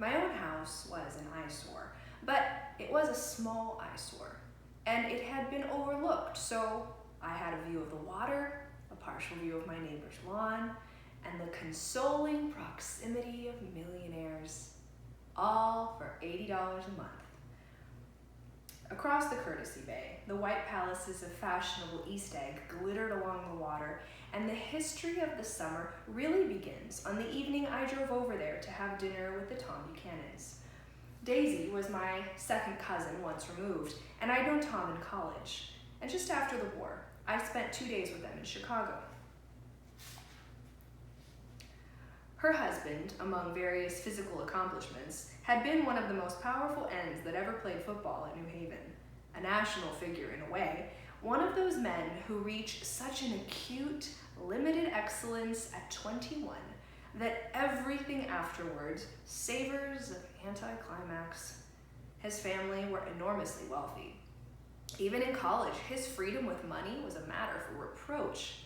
My own house was an eyesore, but it was a small eyesore, and it had been overlooked, so I had a view of the water, a partial view of my neighbor's lawn, and the consoling proximity of millionaires, all for $80 a month. Across the Courtesy Bay, the white palaces of fashionable East Egg glittered along the water, and the history of the summer really begins on the evening I drove over there to have dinner with the Tom Buchanans. Daisy was my second cousin once removed, and I'd known Tom in college. And just after the war, I spent 2 days with them in Chicago. Her husband, among various physical accomplishments, had been one of the most powerful ends that ever played football at New Haven. A national figure in a way, one of those men who reach such an acute, limited excellence at 21 that everything afterwards savors of anticlimax. His family were enormously wealthy. Even in college, his freedom with money was a matter for reproach.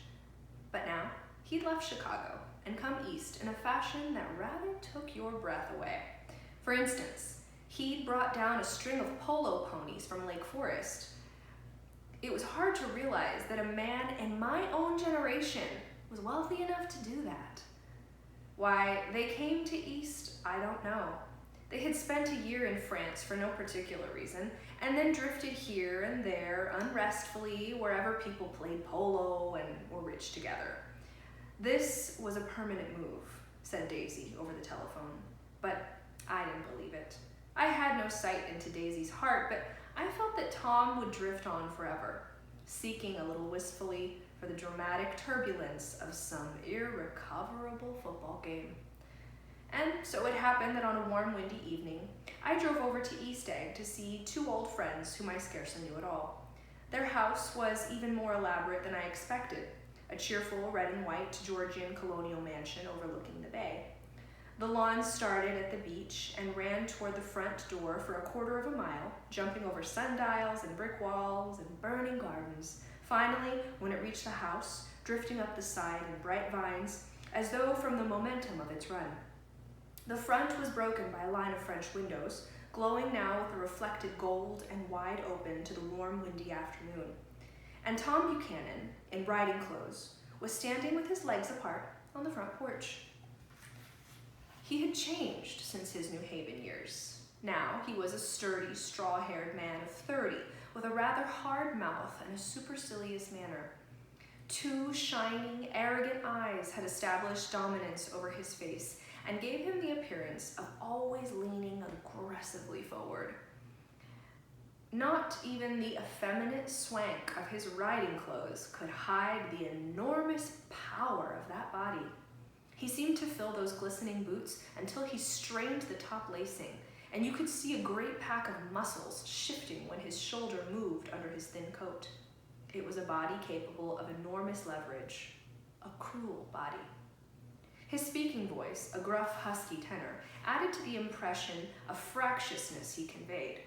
But now, he'd left Chicago and come east in a fashion that rather took your breath away. For instance, he'd brought down a string of polo ponies from Lake Forest. It was hard to realize that a man in my own generation was wealthy enough to do that. Why they came to East, I don't know. They had spent a year in France for no particular reason, and then drifted here and there unrestfully wherever people played polo and were rich together. This was a permanent move, said Daisy over the telephone, but I didn't believe it. I had no sight into Daisy's heart, but I felt that Tom would drift on forever, seeking a little wistfully for the dramatic turbulence of some irrecoverable football game. And so it happened that on a warm, windy evening, I drove over to East Egg to see 2 old friends whom I scarcely knew at all. Their house was even more elaborate than I expected, a cheerful red and white Georgian colonial mansion overlooking the bay. The lawn started at the beach and ran toward the front door for a quarter of a mile, jumping over sundials and brick walls and burning gardens. Finally, when it reached the house, drifting up the side in bright vines, as though from the momentum of its run. The front was broken by a line of French windows, glowing now with a reflected gold and wide open to the warm, windy afternoon. And Tom Buchanan, in riding clothes, was standing with his legs apart on the front porch. He had changed since his New Haven years. Now he was a sturdy, straw-haired man of 30, with a rather hard mouth and a supercilious manner. 2 shining, arrogant eyes had established dominance over his face and gave him the appearance of always leaning aggressively forward. Not even the effeminate swank of his riding clothes could hide the enormous power of that body. He seemed to fill those glistening boots until he strained the top lacing, and you could see a great pack of muscles shifting when his shoulder moved under his thin coat. It was a body capable of enormous leverage, a cruel body. His speaking voice, a gruff, husky tenor, added to the impression of fractiousness he conveyed.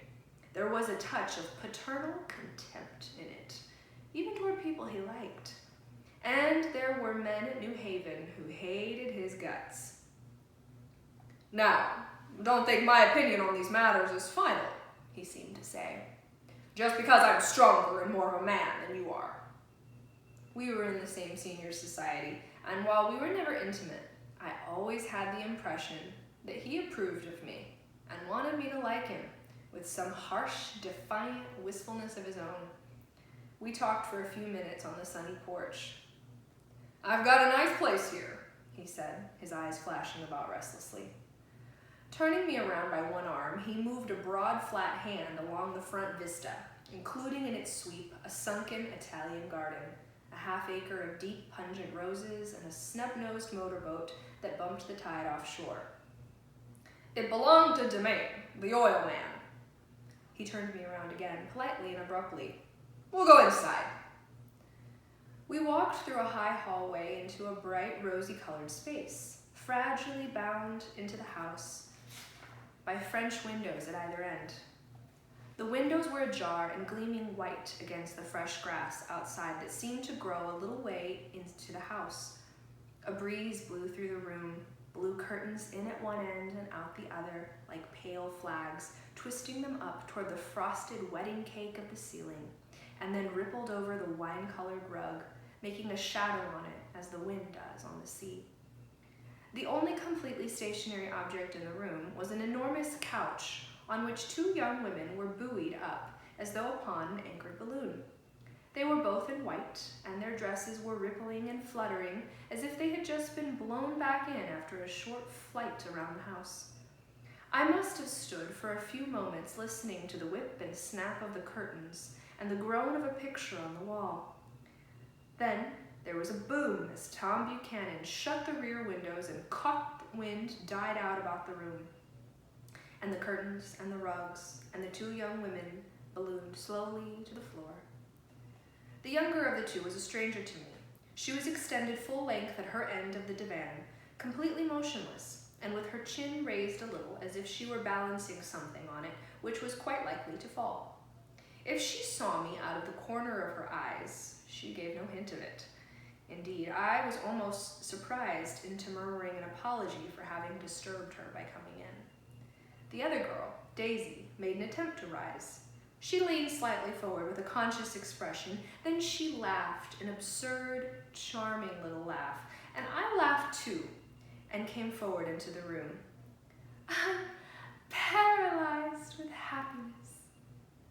There was a touch of paternal contempt in it, even toward people he liked. And there were men at New Haven who hated his guts. Now, don't think my opinion on these matters is final, he seemed to say, just because I'm stronger and more of a man than you are. We were in the same senior society, and while we were never intimate, I always had the impression that he approved of me and wanted me to like him, with some harsh, defiant wistfulness of his own. We talked for a few minutes on the sunny porch. I've got a nice place here, he said, his eyes flashing about restlessly. Turning me around by one arm, he moved a broad, flat hand along the front vista, including in its sweep a sunken Italian garden, a half-acre of deep, pungent roses, and a snub-nosed motorboat that bumped the tide offshore. It belonged to Demain, the oil man. He turned me around again, politely and abruptly. We'll go inside. We walked through a high hallway into a bright, rosy-colored space, fragilely bound into the house by French windows at either end. The windows were ajar and gleaming white against the fresh grass outside that seemed to grow a little way into the house. A breeze blew through the room, blue curtains in at one end and out the other like pale flags, twisting them up toward the frosted wedding cake of the ceiling, and then rippled over the wine-colored rug, making a shadow on it as the wind does on the sea. The only completely stationary object in the room was an enormous couch on which two young women were buoyed up as though upon an anchored balloon. They were both in white, and their dresses were rippling and fluttering as if they had just been blown back in after a short flight around the house. I must have stood for a few moments listening to the whip and snap of the curtains and the groan of a picture on the wall. Then there was a boom as Tom Buchanan shut the rear windows and caught the wind died out about the room. And the curtains and the rugs and the two young women ballooned slowly to the floor. The younger of the two was a stranger to me. She was extended full length at her end of the divan, completely motionless, and with her chin raised a little as if she were balancing something on it, which was quite likely to fall. If she saw me out of the corner of her eyes, she gave no hint of it. Indeed, I was almost surprised into murmuring an apology for having disturbed her by coming in. The other girl, Daisy, made an attempt to rise. She leaned slightly forward with a conscious expression, then she laughed, an absurd, charming little laugh, and I laughed too, and came forward into the room. I'm paralyzed with happiness.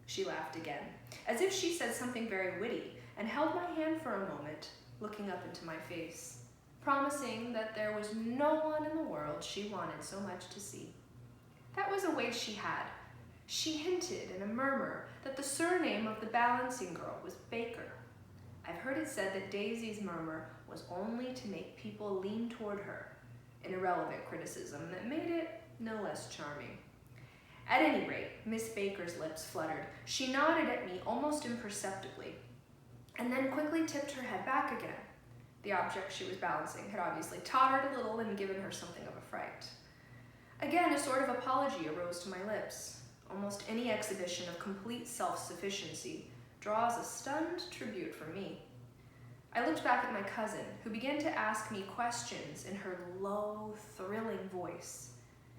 She laughed again, as if she said something very witty, and held my hand for a moment, looking up into my face, promising that there was no one in the world she wanted so much to see. That was a way she had. She hinted in a murmur that the surname of the balancing girl was Baker. I've heard it said that Daisy's murmur was only to make people lean toward her, an irrelevant criticism that made it no less charming. At any rate, Miss Baker's lips fluttered. She nodded at me almost imperceptibly, and then quickly tipped her head back again. The object she was balancing had obviously tottered a little and given her something of a fright. Again, a sort of apology arose to my lips. Almost any exhibition of complete self-sufficiency draws a stunned tribute from me. I looked back at my cousin, who began to ask me questions in her low, thrilling voice.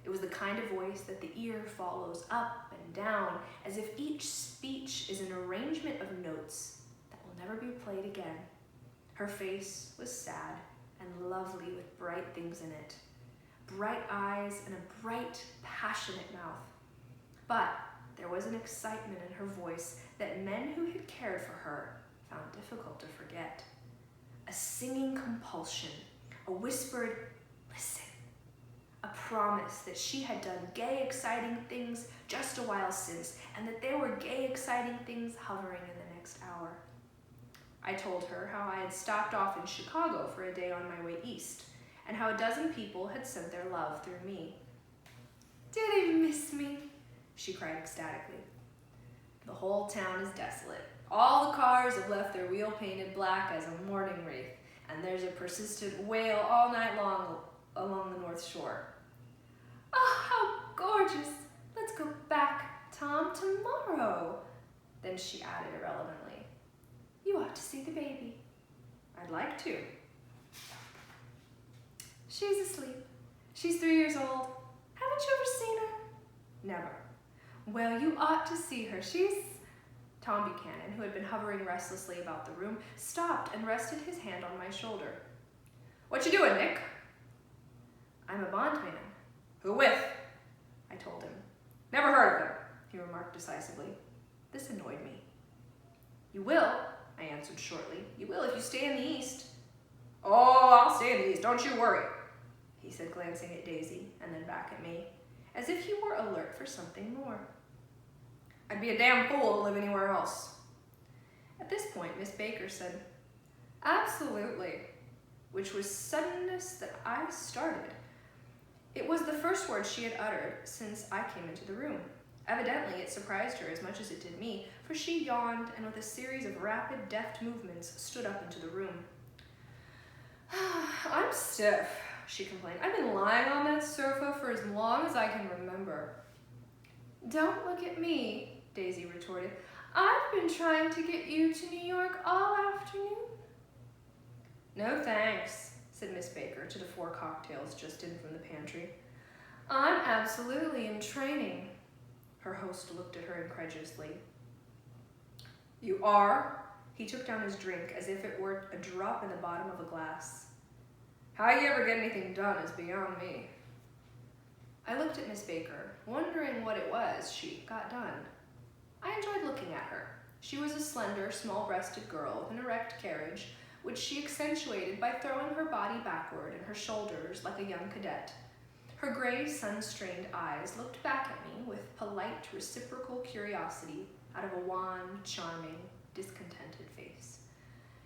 It was the kind of voice that the ear follows up and down, as if each speech is an arrangement of notes that will never be played again. Her face was sad and lovely with bright things in it, bright eyes and a bright, passionate mouth. But there was an excitement in her voice that men who had cared for her found difficult to forget. A singing compulsion, a whispered, listen, a promise that she had done gay, exciting things just a while since, and that there were gay, exciting things hovering in the next hour. I told her how I had stopped off in Chicago for a day on my way east, and how a dozen people had sent their love through me. Did he miss me? She cried ecstatically. The whole town is desolate. All the cars have left their wheel painted black as a mourning wreath, and there's a persistent wail all night long along the North Shore. Oh, how gorgeous! Let's go back, Tom, tomorrow. Then she added irrelevantly, you ought to see the baby. I'd like to. She's asleep. She's 3 years old. Haven't you ever seen her? Never. Well, you ought to see her. She's... Tom Buchanan, who had been hovering restlessly about the room, stopped and rested his hand on my shoulder. What you doing, Nick? I'm a bondman. Who with? I told him. Never heard of him, he remarked decisively. This annoyed me. You will, I answered shortly. You will if you stay in the East. Oh, I'll stay in the East, don't you worry, he said, glancing at Daisy and then back at me, as if he were alert for something more. I'd be a damn fool to live anywhere else. At this point, Miss Baker said, absolutely, which was suddenness that I started. It was the first word she had uttered since I came into the room. Evidently, it surprised her as much as it did me, for she yawned and with a series of rapid, deft movements stood up into the room. I'm stiff, she complained. I've been lying on that sofa for as long as I can remember. Don't look at me, Daisy retorted. I've been trying to get you to New York all afternoon. No thanks, said Miss Baker to the 4 cocktails just in from the pantry. I'm absolutely in training. Her host looked at her incredulously. You are? He took down his drink as if it were a drop in the bottom of a glass. How you ever get anything done is beyond me. I looked at Miss Baker, wondering what it was she got done. I enjoyed looking at her. She was a slender, small-breasted girl with an erect carriage, which she accentuated by throwing her body backward and her shoulders like a young cadet. Her gray, sun-strained eyes looked back at me with polite, reciprocal curiosity out of a wan, charming, discontented face.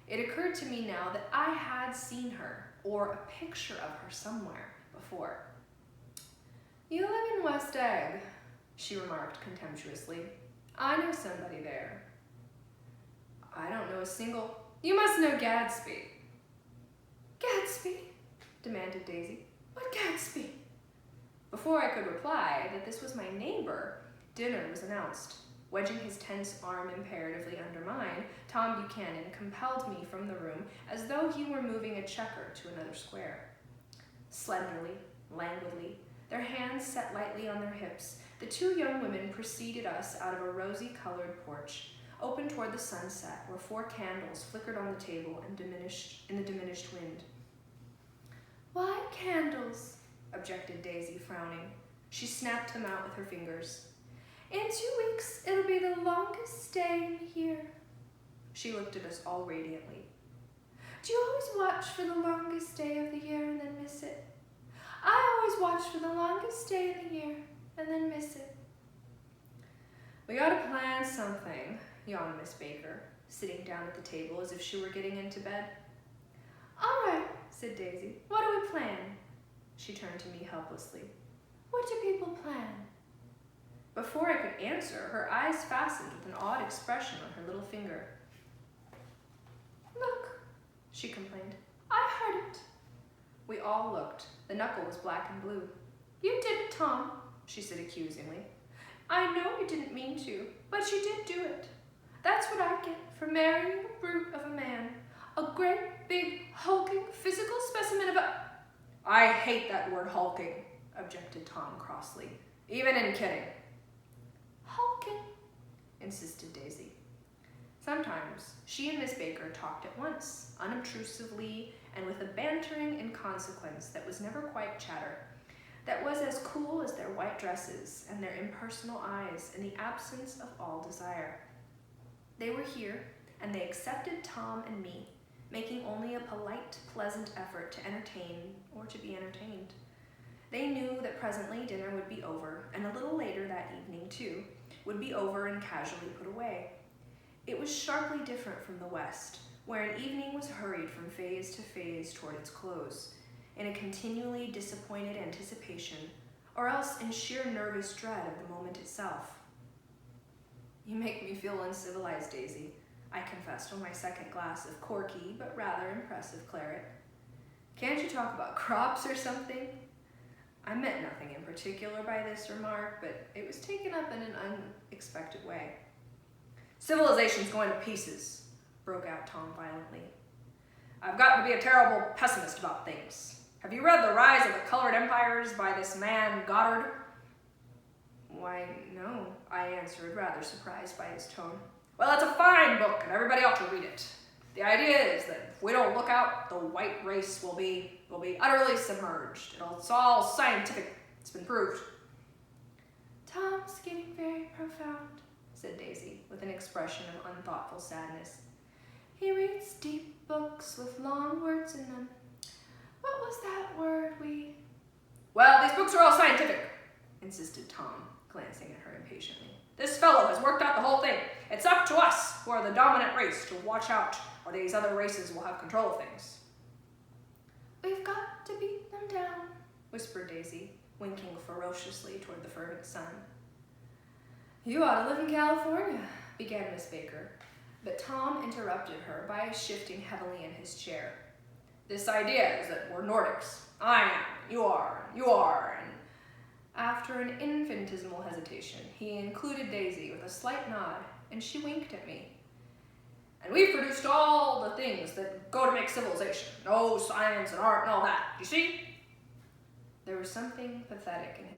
It occurred to me now that I had seen her, or a picture of her somewhere, before. You live in West Egg, she remarked contemptuously. I know somebody there. I don't know a single... You must know Gatsby. Gatsby? Demanded Daisy. What Gatsby? Before I could reply that this was my neighbor, dinner was announced. Wedging his tense arm imperatively under mine, Tom Buchanan compelled me from the room as though he were moving a checker to another square. Slenderly, languidly, their hands set lightly on their hips, the 2 young women preceded us out of a rosy-colored porch, open toward the sunset, where 4 candles flickered on the table and diminished in the diminished wind. Why candles? Objected Daisy, frowning. She snapped them out with her fingers. In 2 weeks, it'll be the longest day in the year. She looked at us all radiantly. Do you always watch for the longest day of the year and then miss it? I always watch for the longest day of the year and then miss it. We gotta plan something, yawned Miss Baker, sitting down at the table as if she were getting into bed. All right, said Daisy. What do we plan? She turned to me helplessly. What do people plan? Before I could answer, her eyes fastened with an odd expression on her little finger. Look, she complained. I heard it. We all looked. The knuckle was black and blue. You did it, Tom, she said accusingly. I know you didn't mean to, but you did do it. That's what I get for marrying a brute of a man. A great, big, hulking, physical specimen of a... I hate that word hulking, objected Tom crossly. Even in kidding. Hulking, insisted Daisy. Sometimes she and Miss Baker talked at once, unobtrusively and with a bantering inconsequence that was never quite chatter, that was as cool as their white dresses and their impersonal eyes in the absence of all desire. They were here, and they accepted Tom and me, making only a polite, pleasant effort to entertain or to be entertained. They knew that presently dinner would be over, and a little later that evening, too, would be over and casually put away. It was sharply different from the West, where an evening was hurried from phase to phase toward its close, in a continually disappointed anticipation, or else in sheer nervous dread of the moment itself. You make me feel uncivilized, Daisy, I confessed on my second glass of corky but rather impressive claret. Can't you talk about crops or something? I meant nothing in particular by this remark, but it was taken up in an unexpected way. Civilization's going to pieces, broke out Tom violently. I've got to be a terrible pessimist about things. Have you read The Rise of the Colored Empires by this man, Goddard? Why, no, I answered, rather surprised by his tone. Well, it's a fine book, and everybody ought to read it. The idea is that if we don't look out, the white race will be utterly submerged. It's all scientific. It's been proved. Tom's getting very profound, said Daisy, with an expression of unthoughtful sadness. He reads deep books with long words in them. What was that word we... Well, these books are all scientific, insisted Tom, glancing at her impatiently. This fellow has worked out the whole thing. It's up to us, who are the dominant race, to watch out, or these other races will have control of things. We've got to beat them down, whispered Daisy, winking ferociously toward the fervent sun. You ought to live in California, began Miss Baker, but Tom interrupted her by shifting heavily in his chair. This idea is that we're Nordics. I am, you are, and after an infinitesimal hesitation, he included Daisy with a slight nod, and she winked at me. And we've produced all the things that go to make civilization. No science and art and all that. You see? There was something pathetic in his